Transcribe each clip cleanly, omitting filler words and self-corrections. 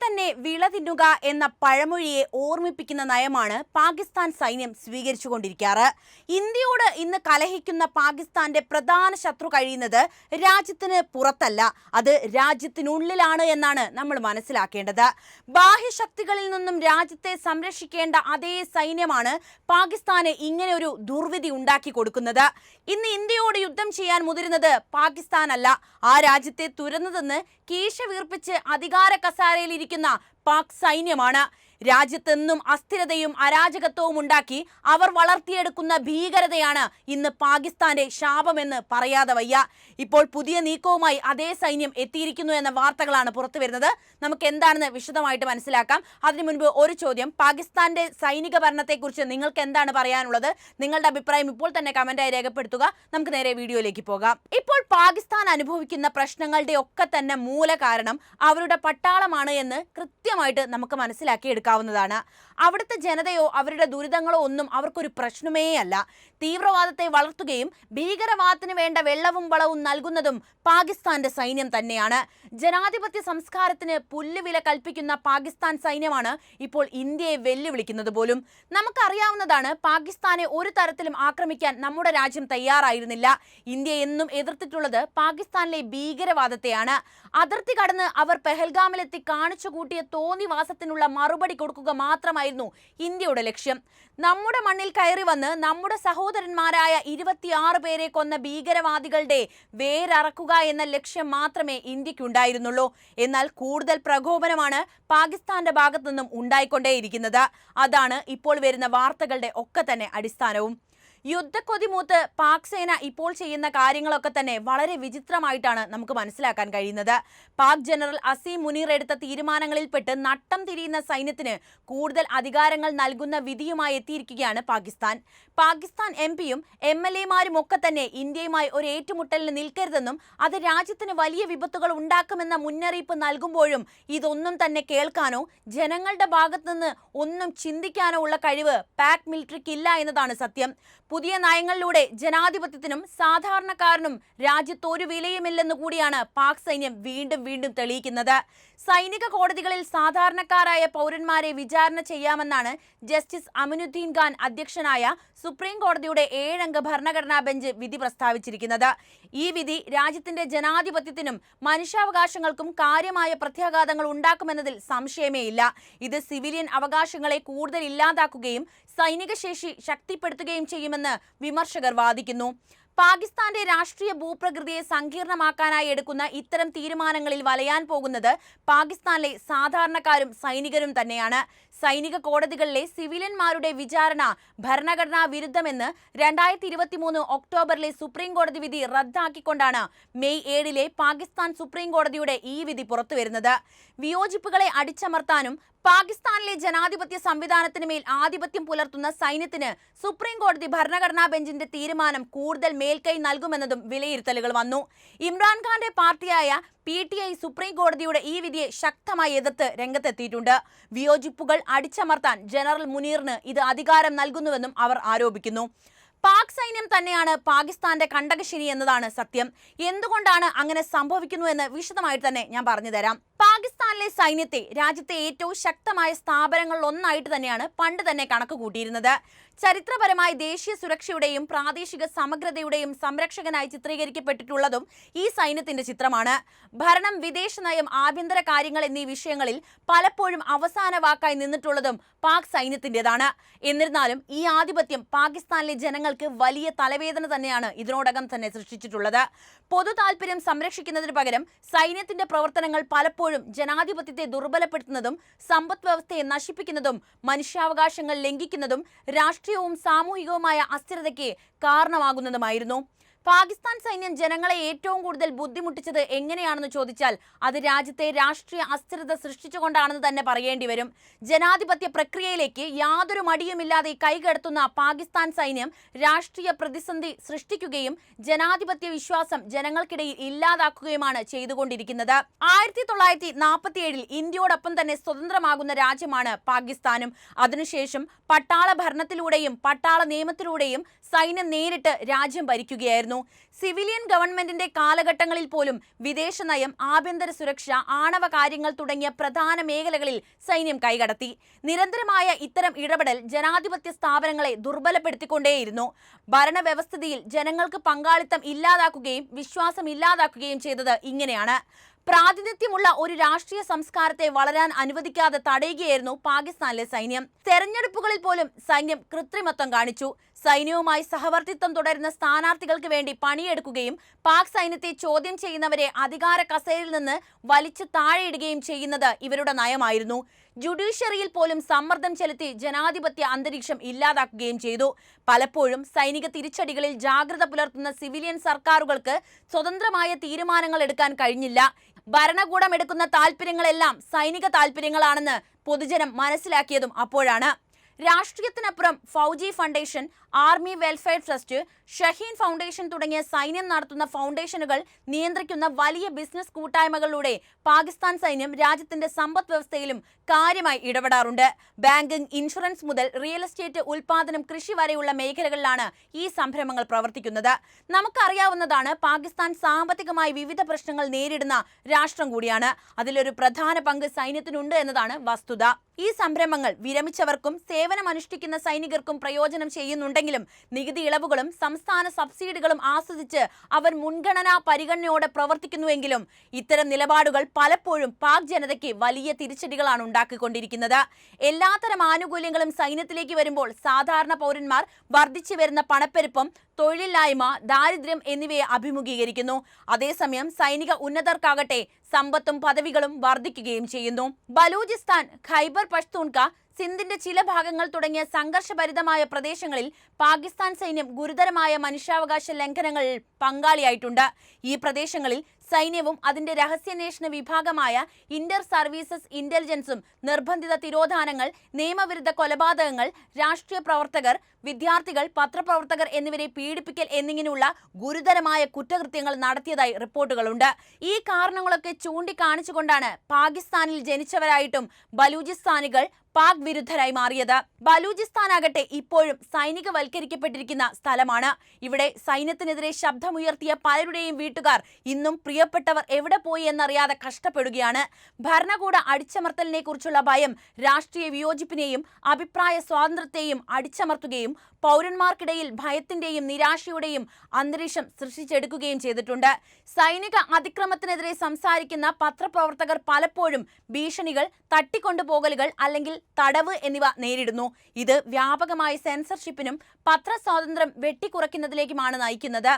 തന്നെ വിള തിന്നുക എന്ന പഴമൊഴിയെ ഓർമ്മിപ്പിക്കുന്ന നയമാണ് പാകിസ്ഥാൻ സൈന്യം സ്വീകരിച്ചുകൊണ്ടിരിക്കാറ്. ഇന്ത്യയോട് ഇന്ന് കലഹിക്കുന്ന പാകിസ്ഥാന്റെ പ്രധാന ശത്രു കഴിയുന്നത് രാജ്യത്തിന് പുറത്തല്ല, അത് രാജ്യത്തിനുള്ളിലാണ് എന്നാണ് നമ്മൾ മനസ്സിലാക്കേണ്ടത്. ബാഹ്യശക്തികളിൽ നിന്നും രാജ്യത്തെ സംരക്ഷിക്കേണ്ട അതേ സൈന്യമാണ് പാകിസ്ഥാന് ഇങ്ങനെ ഒരു ദുർവിധി ഉണ്ടാക്കി കൊടുക്കുന്നത്. ഇന്ന് ഇന്ത്യയോട് യുദ്ധം ചെയ്യാൻ മുതിരുന്നത് പാകിസ്ഥാനല്ല, ആ രാജ്യത്തെ തുരന്നതെന്ന് കീശ വീർപ്പിച്ച് അധികാര കസാരയിൽ ഇരിക്കുന്ന പാക് സൈന്യമാണ്. രാജ്യത്തെന്നും അസ്ഥിരതയും അരാജകത്വവും ഉണ്ടാക്കി അവർ വളർത്തിയെടുക്കുന്ന ഭീകരതയാണ് ഇന്ന് പാകിസ്ഥാന്റെ ശാപമെന്ന് പറയാതെ വയ്യ. ഇപ്പോൾ പുതിയ നീക്കവുമായി അതേ സൈന്യം എത്തിയിരിക്കുന്നു എന്ന വാർത്തകളാണ് പുറത്തു വരുന്നത്. നമുക്ക് എന്താണെന്ന് വിശദമായിട്ട് മനസ്സിലാക്കാം. അതിനു മുൻപ് ഒരു ചോദ്യം, പാകിസ്ഥാന്റെ സൈനിക ഭരണത്തെക്കുറിച്ച് നിങ്ങൾക്ക് എന്താണ് പറയാനുള്ളത്? നിങ്ങളുടെ അഭിപ്രായം ഇപ്പോൾ തന്നെ കമന്റായി രേഖപ്പെടുത്തുക. നമുക്ക് നേരെ വീഡിയോയിലേക്ക് പോകാം. ഇപ്പോൾ പാകിസ്ഥാൻ അനുഭവിക്കുന്ന പ്രശ്നങ്ങളുടെ ഒക്കെ തന്നെ മൂല കാരണം അവരുടെ പട്ടാളമാണ് എന്ന് കൃത്യമായിട്ട് നമുക്ക് മനസ്സിലാക്കിയെടുക്കാം. അവിടുത്തെ ജനതയോ അവരുടെ ദുരിതങ്ങളോ ഒന്നും അവർക്കൊരു പ്രശ്നമേ അല്ല. തീവ്രവാദത്തെ വളർത്തുകയും ഭീകരവാദത്തിന് വേണ്ട വെള്ളവും വളവും നൽകുന്നതും പാകിസ്ഥാന്റെ സൈന്യം തന്നെയാണ്. ജനാധിപത്യ സംസ്കാരത്തിന് പുല്ലുവില കൽപ്പിക്കുന്ന പാകിസ്ഥാൻ സൈന്യമാണ് ഇപ്പോൾ ഇന്ത്യയെ വെല്ലുവിളിക്കുന്നത് പോലും. നമുക്കറിയാവുന്നതാണ്, പാകിസ്ഥാനെ ഒരു തരത്തിലും ആക്രമിക്കാൻ നമ്മുടെ രാജ്യം തയ്യാറായിരുന്നില്ല. ഇന്ത്യ എന്നും എതിർത്തിട്ടുള്ളത് പാകിസ്ഥാനിലെ ഭീകരവാദത്തെയാണ്. അതിർത്തി കടന്ന് അവർ പെഹൽഗാമിലെത്തി കാണിച്ചു കൂട്ടിയ തോന്നിവാസത്തിനുള്ള മറുപടി കൊടുക്കുക മാത്രമായിരുന്നു ഇന്ത്യയുടെ ലക്ഷ്യം. നമ്മുടെ മണ്ണിൽ കയറി വന്ന് നമ്മുടെ സഹോദരന്മാരായ 26 പേരെ കൊന്ന ഭീകരവാദികളുടെ വേരറക്കുക എന്ന ലക്ഷ്യം മാത്രമേ ഇന്ത്യക്കുണ്ടായിരുന്നുള്ളൂ. എന്നാൽ കൂടുതൽ പ്രകോപനമാണ് പാകിസ്ഥാന്റെ ഭാഗത്തു നിന്നും ഉണ്ടായിക്കൊണ്ടേയിരിക്കുന്നത്. അതാണ് ഇപ്പോൾ വരുന്ന വാർത്തകളുടെ ഒക്കെ തന്നെ അടിസ്ഥാനവും. യുദ്ധക്കൊതിമൂത്ത് പാക് സേന ഇപ്പോൾ ചെയ്യുന്ന കാര്യങ്ങളൊക്കെ തന്നെ വളരെ വിചിത്രമായിട്ടാണ് നമുക്ക് മനസ്സിലാക്കാൻ കഴിയുന്നത്. പാക് ജനറൽ അസീം മുനീർ എടുത്ത തീരുമാനങ്ങളിൽപ്പെട്ട് നട്ടം തിരിയുന്ന സൈന്യത്തിന് കൂടുതൽ അധികാരങ്ങൾ നൽകുന്ന വിധിയുമായി എത്തിയിരിക്കുകയാണ് പാകിസ്ഥാൻ. പാകിസ്ഥാൻ എംപിയും MLA-മാരും ഒക്കെ തന്നെ ഇന്ത്യയുമായി ഒരു ഏറ്റുമുട്ടലിന് നിൽക്കരുതെന്നും അത് രാജ്യത്തിന് വലിയ വിപത്തുകൾ ഉണ്ടാക്കുമെന്ന മുന്നറിയിപ്പ് നൽകുമ്പോഴും ഇതൊന്നും തന്നെ കേൾക്കാനോ ജനങ്ങളുടെ ഭാഗത്തു നിന്ന് ഒന്നും ചിന്തിക്കാനോ ഉള്ള കഴിവ് പാക് മിലിറ്ററിക്കില്ല എന്നതാണ് സത്യം. പുതിയ നയങ്ങളിലൂടെ ജനാധിപത്യത്തിനും സാധാരണക്കാരനും രാജ്യത്തൊരു വിലയുമില്ലെന്ന് കൂടിയാണ് പാക് സൈന്യം വീണ്ടും വീണ്ടും തെളിയിക്കുന്നത്. സൈനിക കോടതികളിൽ സാധാരണക്കാരായ പൗരന്മാരെ വിചാരണ ചെയ്യാമെന്നാണ് ജസ്റ്റിസ് അമിനുദ്ദീൻ ഖാൻ അധ്യക്ഷനായ സുപ്രീം കോടതിയുടെ 7-അംഗ ഭരണഘടനാ ബെഞ്ച് വിധി പ്രസ്താവിച്ചിരിക്കുന്നത്. ഈ വിധി രാജ്യത്തിന്റെ ജനാധിപത്യത്തിനും മനുഷ്യാവകാശങ്ങൾക്കും കാര്യമായ പ്രത്യാഘാതങ്ങൾ ഉണ്ടാക്കുമെന്നതിൽ സംശയമേ ഇല്ല. ഇത് സിവിലിയൻ അവകാശങ്ങളെ കൂടുതൽ ഇല്ലാതാക്കുകയും സൈനിക ശേഷി ശക്തിപ്പെടുത്തുകയും ചെയ്യുമെന്ന് വിമർശകർ വാദിക്കുന്നു. പാകിസ്ഥാന്റെ രാഷ്ട്രീയ ഭൂപ്രകൃതിയെ സങ്കീർണമാക്കാനായി എടുക്കുന്ന ഇത്തരം തീരുമാനങ്ങളിൽ വലയാൻ പോകുന്നത് പാകിസ്ഥാനിലെ സാധാരണക്കാരും സൈനികരും തന്നെയാണ്. സൈനിക കോടതികളിലെ സിവിലിയന്മാരുടെ വിചാരണ ഭരണഘടനാ വിരുദ്ധമെന്ന് 2023 ഒക്ടോബറിലെ സുപ്രീം കോടതി വിധി റദ്ദാക്കിക്കൊണ്ടാണ് മെയ് 7 പാകിസ്ഥാൻ സുപ്രീം കോടതിയുടെ ഈ വിധി പുറത്തുവരുന്നത്. വിയോജിപ്പുകളെ അടിച്ചമർത്താനും പാകിസ്ഥാനിലെ ജനാധിപത്യ സംവിധാനത്തിന് മേൽ ആധിപത്യം പുലർത്തുന്ന സൈന്യത്തിന് സുപ്രീം കോടതി ഭരണഘടനാ ബെഞ്ചിന്റെ തീരുമാനം കൂടുതൽ മേൽക്കൈ നൽകുമെന്നതും വിലയിരുത്തലുകൾ വന്നു. ഇമ്രാൻഖാന്റെ പാർട്ടിയായ PTI സുപ്രീം കോടതിയുടെ ഈ വിധിയെ ശക്തമായി എതിർത്ത് രംഗത്തെത്തിയിട്ടുണ്ട്. വിയോജിപ്പുകൾ അടിച്ചമർത്താൻ ജനറൽ മുനീറിന് ഇത് അധികാരം നൽകുന്നുവെന്നും അവർ ആരോപിക്കുന്നു. പാക് സൈന്യം തന്നെയാണ് പാകിസ്ഥാന്റെ കണ്ടകശിനി എന്നതാണ് സത്യം. എന്തുകൊണ്ടാണ് അങ്ങനെ സംഭവിക്കുന്നു എന്ന് വിശദമായിട്ട് തന്നെ ഞാൻ പറഞ്ഞു തരാം. പാകിസ്ഥാനിലെ സൈന്യത്തെ രാജ്യത്തെ ഏറ്റവും ശക്തമായ സ്ഥാപനങ്ങളിൽ ഒന്നായിട്ട് തന്നെയാണ് പണ്ട് തന്നെ കണക്ക് കൂട്ടിയിരുന്നത്. ചരിത്രപരമായി ദേശീയ സുരക്ഷയുടെയും പ്രാദേശിക സമഗ്രതയുടെയും സംരക്ഷകനായി ചിത്രീകരിക്കപ്പെട്ടിട്ടുള്ളതും ഈ സൈന്യത്തിന്റെ ചിത്രമാണ്. ഭരണം, വിദേശ നയം, ആഭ്യന്തര കാര്യങ്ങൾ എന്നീ വിഷയങ്ങളിൽ പലപ്പോഴും അവസാന വാക്കായി നിന്നിട്ടുള്ളതും പാക് സൈന്യത്തിൻ്റെതാണ്. എന്നിരുന്നാലും ഈ ആധിപത്യം പാകിസ്ഥാനിലെ ജനങ്ങൾക്ക് വലിയ തലവേദന തന്നെയാണ് ഇതിനോടകം തന്നെ സൃഷ്ടിച്ചിട്ടുള്ളത്. പൊതു താല്പര്യം സംരക്ഷിക്കുന്നതിന് പകരം സൈന്യത്തിന്റെ പ്രവർത്തനങ്ങൾ പലപ്പോഴും ജനാധിപത്യത്തെ ദുർബലപ്പെടുത്തുന്നതും സമ്പദ് വ്യവസ്ഥയെ നശിപ്പിക്കുന്നതും മനുഷ്യാവകാശങ്ങൾ ലംഘിക്കുന്നതും രാഷ്ട്രീയവും സാമൂഹികവുമായ അസ്ഥിരതയ്ക്ക് കാരണമാകുന്നതുമായിരുന്നു. പാകിസ്ഥാൻ സൈന്യം ജനങ്ങളെ ഏറ്റവും കൂടുതൽ ബുദ്ധിമുട്ടിച്ചത് എങ്ങനെയാണെന്ന് ചോദിച്ചാൽ അത് രാജ്യത്തെ രാഷ്ട്രീയ അസ്ഥിരത സൃഷ്ടിച്ചുകൊണ്ടാണെന്ന് തന്നെ പറയേണ്ടി വരും. ജനാധിപത്യ പ്രക്രിയയിലേക്ക് യാതൊരു മടിയുമില്ലാതെ കൈകടത്തുന്ന പാകിസ്ഥാൻ സൈന്യം രാഷ്ട്രീയ പ്രതിസന്ധി സൃഷ്ടിക്കുകയും ജനാധിപത്യ വിശ്വാസം ജനങ്ങൾക്കിടയിൽ ഇല്ലാതാക്കുകയുമാണ് ചെയ്തുകൊണ്ടിരിക്കുന്നത്. 1947 ഇന്ത്യയോടൊപ്പം തന്നെ സ്വതന്ത്രമാകുന്ന രാജ്യമാണ് പാകിസ്ഥാനും. അതിനുശേഷം പട്ടാള ഭരണത്തിലൂടെയും പട്ടാള നിയമത്തിലൂടെയും സൈന്യം നേരിട്ട് രാജ്യം ഭരിക്കുകയായിരുന്നു. തുടർന്നു. സിവിലിയൻ ഗവൺമെന്റിന്റെ കാലഘട്ടങ്ങളിൽ പോലും വിദേശ നയം, ആഭ്യന്തര സുരക്ഷ, ആണവ കാര്യങ്ങൾ തുടങ്ങിയ പ്രധാന മേഖലകളിൽ സൈന്യം കൈകടത്തി. നിരന്തരമായ ഇത്തരം ഇടപെടൽ ജനാധിപത്യ സ്ഥാപനങ്ങളെ ദുർബലപ്പെടുത്തിക്കൊണ്ടേയിരുന്നു. ഭരണവ്യവസ്ഥിതിയിൽ ജനങ്ങൾക്ക് പങ്കാളിത്തം ഇല്ലാതാക്കുകയും വിശ്വാസം ഇല്ലാതാക്കുകയും ചെയ്തത് ഇങ്ങനെയാണ്. പ്രാതിനിധ്യമുള്ള ഒരു രാഷ്ട്രീയ സംസ്കാരത്തെ വളരാൻ അനുവദിക്കാതെ തടയുകയായിരുന്നു പാകിസ്ഥാനിലെ സൈന്യം. തെരഞ്ഞെടുപ്പുകളിൽ പോലും സൈന്യം കൃത്രിമത്വം കാണിച്ചു. സൈന്യവുമായി സഹവർത്തിത്വം തുടരുന്ന സ്ഥാനാർത്ഥികൾക്ക് വേണ്ടി പണിയെടുക്കുകയും പാക് സൈന്യത്തെ ചോദ്യം ചെയ്യുന്നവരെ അധികാര കസേരയിൽ നിന്ന് വലിച്ചു താഴെയിടുകയും ചെയ്യുന്നത് ഇവരുടെ നയമായിരുന്നു. ജുഡീഷ്യറിയിൽ പോലും സമ്മർദ്ദം ചെലുത്തി ജനാധിപത്യ അന്തരീക്ഷം ഇല്ലാതാക്കുകയും ചെയ്തു. പലപ്പോഴും സൈനിക തിരിച്ചടികളിൽ ജാഗ്രത പുലർത്തുന്ന സിവിലിയൻ സർക്കാരുകൾക്ക് സ്വതന്ത്രമായ തീരുമാനങ്ങൾ എടുക്കാൻ കഴിഞ്ഞില്ല. ഭരണകൂടം എടുക്കുന്ന താല്പര്യങ്ങളെല്ലാം സൈനിക താല്പര്യങ്ങളാണെന്ന് പൊതുജനം മനസ്സിലാക്കിയതും അപ്പോഴാണ്. രാഷ്ട്രീയത്തിനപ്പുറം Fauji foundation, army welfare trust, Shaheen foundation തുടങ്ങിയ സൈന്യം നടത്തുന്ന ഫൗണ്ടേഷനുകൾ നിയന്ത്രിക്കുന്ന വലിയ ബിസിനസ് കൂട്ടായ്മകളിലൂടെ പാകിസ്ഥാൻ സൈന്യം രാജ്യത്തിന്റെ സമ്പദ് വ്യവസ്ഥയിലും കാര്യമായി ഇടപെടാറുണ്ട്. ബാങ്കിംഗ്, ഇൻഷുറൻസ് മുതൽ റിയൽ എസ്റ്റേറ്റ്, ഉൽപാദനം, കൃഷി വരെയുള്ള മേഖലകളിലാണ് ഈ സംരംഭങ്ങൾ പ്രവർത്തിക്കുന്നത്. നമുക്കറിയാവുന്നതാണ്, പാകിസ്ഥാൻ സാമ്പത്തികമായി വിവിധ പ്രശ്നങ്ങൾ നേരിടുന്ന രാഷ്ട്രം കൂടിയാണ്. അതിലൊരു പ്രധാന പങ്ക് സൈന്യത്തിനുണ്ട് എന്നതാണ് വസ്തുത. ഈ സംരംഭങ്ങൾ വിരമിച്ചവർക്കും സേവനമനുഷ്ഠിക്കുന്ന സൈനികർക്കും പ്രയോജനം ചെയ്യുന്നുണ്ടെങ്കിലും നികുതി ഇളവുകളും സംസ്ഥാന സബ്സിഡികളും ആസ്വദിച്ച് അവർ മുൻഗണനാ പരിഗണനയോടെ പ്രവർത്തിക്കുന്നുവെങ്കിലും ഇത്തരം നിലപാടുകൾ പലപ്പോഴും പാക് ജനതയ്ക്ക് വലിയ തിരിച്ചടികളാണ് ഉണ്ടാക്കിക്കൊണ്ടിരിക്കുന്നത്. എല്ലാത്തരം ആനുകൂല്യങ്ങളും സൈന്യത്തിലേക്ക് വരുമ്പോൾ സാധാരണ പൗരന്മാർ വർദ്ധിച്ചു വരുന്ന പണപ്പെരുപ്പം, തൊഴിലില്ലായ്മ, ദാരിദ്ര്യം എന്നിവയെ അഭിമുഖീകരിക്കുന്നു. അതേസമയം സൈനിക ഉന്നതർക്കാകട്ടെ സമ്പത്തും പദവികളും വർദ്ധിക്കുകയും ചെയ്യുന്നു. ബലൂചിസ്ഥാൻ, ഖൈബർ പഷ്തൂൺഖ, സിന്ധിന്റെ ചില ഭാഗങ്ങൾ തുടങ്ങിയ സംഘർഷഭരിതമായ പ്രദേശങ്ങളിൽ പാകിസ്ഥാൻ സൈന്യം ഗുരുതരമായ മനുഷ്യാവകാശ ലംഘനങ്ങളിൽ പങ്കാളിയായിട്ടുണ്ട്. ഈ പ്രദേശങ്ങളിൽ സൈന്യവും അതിന്റെ രഹസ്യാന്വേഷണ വിഭാഗമായ ഇന്റർ സർവീസസ് ഇന്റലിജൻസും നിർബന്ധിത തിരോധാനങ്ങൾ, നിയമവിരുദ്ധ കൊലപാതകങ്ങൾ, രാഷ്ട്രീയ പ്രവർത്തകർ, വിദ്യാർത്ഥികൾ, പത്രപ്രവർത്തകർ എന്നിവരെ പീഡിപ്പിക്കൽ എന്നിങ്ങനെയുള്ള ഗുരുതരമായ കുറ്റകൃത്യങ്ങൾ നടത്തിയതായി റിപ്പോർട്ടുകളുണ്ട്. ഈ കാരണങ്ങളൊക്കെ ചൂണ്ടിക്കാണിച്ചുകൊണ്ടാണ് പാകിസ്ഥാനിൽ ജനിച്ചവരായിട്ടും ബലൂചിസ്ഥാനികൾ പാക് വിരുദ്ധരായി മാറിയത്. ബലൂചിസ്ഥാനാകട്ടെ ഇപ്പോഴും സൈനികവൽക്കരിക്കപ്പെട്ടിരിക്കുന്ന സ്ഥലമാണ്. ഇവിടെ സൈന്യത്തിനെതിരെ ശബ്ദമുയർത്തിയ പലരുടെയും വീട്ടുകാർ ഇന്നും പ്രിയപ്പെട്ടവർ എവിടെ പോയി എന്നറിയാതെ കഷ്ടപ്പെടുകയാണ്. ഭരണകൂട അടിച്ചമർത്തലിനെ കുറിച്ചുള്ള ഭയം രാഷ്ട്രീയ വിയോജിപ്പിനെയും അഭിപ്രായ സ്വാതന്ത്ര്യത്തെയും അടിച്ചമർത്തുകയും പൗരന്മാർക്കിടയിൽ ഭയത്തിന്റെയും നിരാശയുടെയും അന്തരീക്ഷം സൃഷ്ടിച്ചെടുക്കുകയും ചെയ്തിട്ടുണ്ട്. സൈനിക അതിക്രമത്തിനെതിരെ സംസാരിക്കുന്ന പത്രപ്രവർത്തകർ പലപ്പോഴും ഭീഷണികൾ, തട്ടിക്കൊണ്ടുപോകലുകൾ അല്ലെങ്കിൽ തടവ് എന്നിവ നേരിടുന്നു. ഇത് വ്യാപകമായ സെൻസർഷിപ്പിനും പത്രസ്വാതന്ത്ര്യം വെട്ടിക്കുറയ്ക്കുന്നതിലേക്കുമാണ് നയിക്കുന്നത്.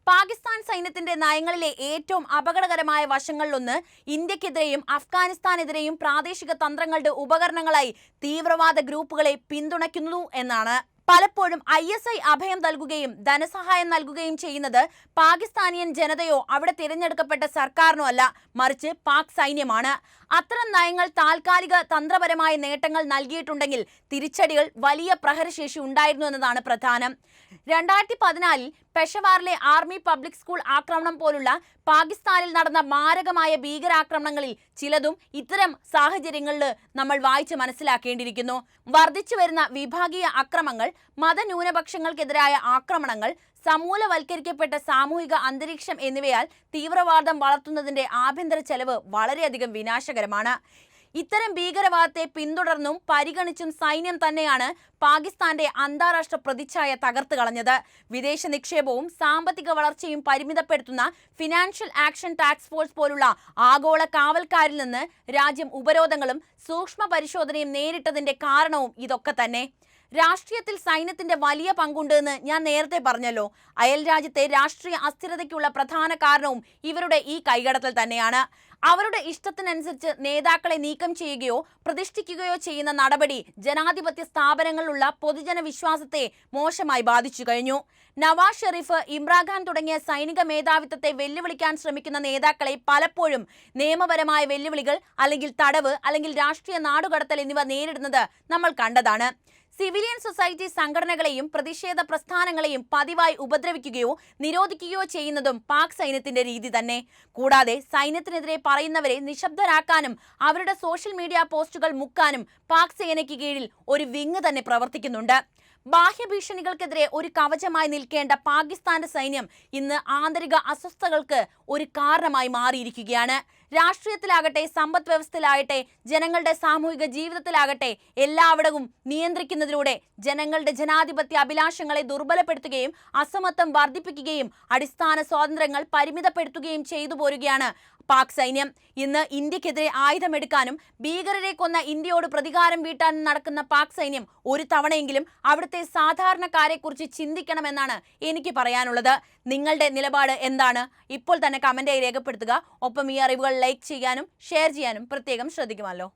പാകിസ്ഥാൻ സൈന്യത്തിന്റെ നയങ്ങളിലെ ഏറ്റവും അപകടകരമായ വശങ്ങളിലൊന്ന് ഇന്ത്യക്കെതിരെയും അഫ്ഗാനിസ്ഥാനെതിരെയും പ്രാദേശിക തന്ത്രങ്ങളുടെ ഉപകരണങ്ങളായി തീവ്രവാദ ഗ്രൂപ്പുകളെ പിന്തുണയ്ക്കുന്നു എന്നാണ്. പലപ്പോഴും ISI അഭയം നൽകുകയും ധനസഹായം നൽകുകയും ചെയ്യുന്നത് പാകിസ്ഥാനിയൻ ജനതയോ അവിടെ തിരഞ്ഞെടുക്കപ്പെട്ട സർക്കാരിനോ അല്ല, മറിച്ച് പാക് സൈന്യമാണ്. അത്തരം നയങ്ങൾ താൽക്കാലിക തന്ത്രപരമായ നേട്ടങ്ങൾ നൽകിയിട്ടുണ്ടെങ്കിൽ തിരിച്ചടികൾ വലിയ പ്രഹരശേഷി ഉണ്ടായിരുന്നു എന്നതാണ് പ്രധാനം. 2014 പെഷവാറിലെ ആർമി പബ്ലിക് സ്കൂൾ ആക്രമണം പോലുള്ള പാകിസ്ഥാനിൽ നടന്ന മാരകമായ ഭീകരാക്രമണങ്ങളിൽ ചിലതും ഇത്തരം സാഹചര്യങ്ങളിൽ നമ്മൾ വായിച്ച് മനസ്സിലാക്കേണ്ടിയിരിക്കുന്നു. വർദ്ധിച്ചു വരുന്ന വിഭാഗീയ അക്രമങ്ങൾ, മതന്യൂനപക്ഷങ്ങൾക്കെതിരായ ആക്രമണങ്ങൾ, സമൂലവൽക്കരിക്കപ്പെട്ട സാമൂഹിക അന്തരീക്ഷം എന്നിവയാൽ തീവ്രവാദം വളർത്തുന്നതിന്റെ ആഭ്യന്തര ചെലവ് വളരെയധികം വിനാശകരമാണ്. ഇത്തരം ഭീകരവാദത്തെ പിന്തുടർന്നും പരിഗണിച്ചും സൈന്യം തന്നെയാണ് പാകിസ്ഥാന്റെ അന്താരാഷ്ട്ര പ്രതിച്ഛായ തകർത്ത് കളഞ്ഞത്. വിദേശ നിക്ഷേപവും സാമ്പത്തിക വളർച്ചയും പരിമിതപ്പെടുത്തുന്ന ഫിനാൻഷ്യൽ ആക്ഷൻ ടാസ്ക് ഫോഴ്സ് പോലുള്ള ആഗോള കാവൽക്കാരിൽ നിന്ന് രാജ്യം ഉപരോധങ്ങളും സൂക്ഷ്മ പരിശോധനയും നേരിട്ടതിന്റെ കാരണവും ഇതൊക്കെ തന്നെ. രാഷ്ട്രീയത്തിൽ സൈന്യത്തിന്റെ വലിയ പങ്കുണ്ട് എന്ന് ഞാൻ നേരത്തെ പറഞ്ഞല്ലോ. അയൽ രാജ്യത്തെ രാഷ്ട്രീയ അസ്ഥിരതയ്ക്കുള്ള പ്രധാന കാരണവും ഇവരുടെ ഈ കൈകടത്തൽ തന്നെയാണ്. അവരുടെ ഇഷ്ടത്തിനനുസരിച്ച് നേതാക്കളെ നീക്കം ചെയ്യുകയോ പ്രതിഷ്ഠിക്കുകയോ ചെയ്യുന്ന നടപടി ജനാധിപത്യ സ്ഥാപനങ്ങളിലുള്ള പൊതുജന വിശ്വാസത്തെ മോശമായി ബാധിച്ചു കഴിഞ്ഞു. നവാസ് ഷെരീഫ്, ഇമ്രാൻഖാൻ തുടങ്ങിയ സൈനിക മേധാവിത്വത്തെ വെല്ലുവിളിക്കാൻ ശ്രമിക്കുന്ന നേതാക്കളെ പലപ്പോഴും നിയമപരമായ വെല്ലുവിളികൾ അല്ലെങ്കിൽ തടവ് അല്ലെങ്കിൽ രാഷ്ട്രീയ നാടുകടത്തൽ എന്നിവ നേരിടുന്നത് നമ്മൾ കണ്ടതാണ്. സിവിലിയൻ സൊസൈറ്റി സംഘടനകളെയും പ്രതിഷേധ പ്രസ്ഥാനങ്ങളെയും പതിവായി ഉപദ്രവിക്കുകയോ നിരോധിക്കുകയോ ചെയ്യുന്നതും പാക് സൈന്യത്തിന്റെ രീതി തന്നെ. കൂടാതെ സൈന്യത്തിനെതിരെ പറയുന്നവരെ നിശബ്ദരാക്കാനും അവരുടെ സോഷ്യൽ മീഡിയ പോസ്റ്റുകൾ മുക്കാനും പാക് സേനയ്ക്ക് കീഴിൽ ഒരു വിങ് തന്നെ പ്രവർത്തിക്കുന്നുണ്ട്. ബാഹ്യഭീഷണികൾക്കെതിരെ ഒരു കവചമായി നിൽക്കേണ്ട പാകിസ്ഥാന്റെ സൈന്യം ഇന്ന് ആന്തരിക അസ്വസ്ഥതകൾക്ക് ഒരു കാരണമായി മാറിയിരിക്കുകയാണ്. രാഷ്ട്രീയത്തിലാകട്ടെ, സമ്പദ് വ്യവസ്ഥയിലാകട്ടെ, ജനങ്ങളുടെ സാമൂഹിക ജീവിതത്തിലാകട്ടെ, എല്ലായിടവും നിയന്ത്രിക്കുന്നതിലൂടെ ജനങ്ങളുടെ ജനാധിപത്യ അഭിലാഷങ്ങളെ ദുർബലപ്പെടുത്തുകയും അസമത്വം വർദ്ധിപ്പിക്കുകയും അടിസ്ഥാന സ്വാതന്ത്ര്യങ്ങൾ പരിമിതപ്പെടുത്തുകയും ചെയ്തു പോരുകയാണ് പാക് സൈന്യം. ഇന്ന് ഇന്ത്യക്കെതിരെ ആയുധമെടുക്കാനും ഭീകരരെ കൊന്ന ഇന്ത്യയോട് പ്രതികാരം വീട്ടാനും നടക്കുന്ന പാക് സൈന്യം ഒരു തവണയെങ്കിലും അവിടുത്തെ സാധാരണക്കാരെക്കുറിച്ച് ചിന്തിക്കണമെന്നാണ് എനിക്ക് പറയാനുള്ളത്. നിങ്ങളുടെ നിലപാട് എന്താണ്? ഇപ്പോൾ തന്നെ കമന്റായി രേഖപ്പെടുത്തുക. ഒപ്പം ഈ അറിവുകൾ ലൈക്ക് ചെയ്യാനും ഷെയർ ചെയ്യാനും പ്രത്യേകം ശ്രദ്ധിക്കുമല്ലോ.